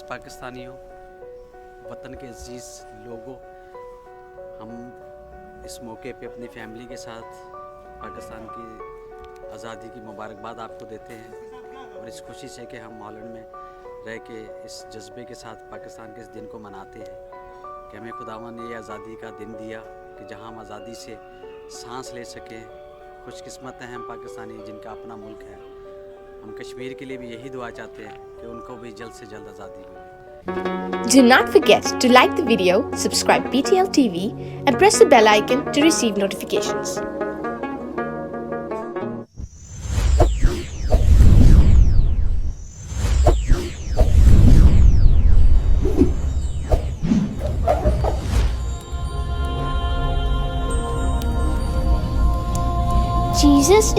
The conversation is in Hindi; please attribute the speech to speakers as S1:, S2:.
S1: पाकिस्तानियों, वतन के अजीज़ लोगों, हम इस मौके पे अपनी फैमिली के साथ पाकिस्तान की आज़ादी की मुबारकबाद आपको देते हैं और इस खुशी से कि हम हॉलैंड में रह के इस जज्बे के साथ पाकिस्तान के इस दिन को मनाते हैं कि हमें खुदावन ने ये आज़ादी का दिन दिया कि जहां हम आज़ादी से सांस ले सकें। खुशकिस्मत हैं हम पाकिस्तानी जिनका अपना मुल्क है। हम कश्मीर के लिए भी यही दुआ चाहते हैं कि उनको भी जल्द से जल्द आज़ादी मिले।
S2: Do not forget to like the video, subscribe PTL TV and press the bell icon to receive notifications. Jesus is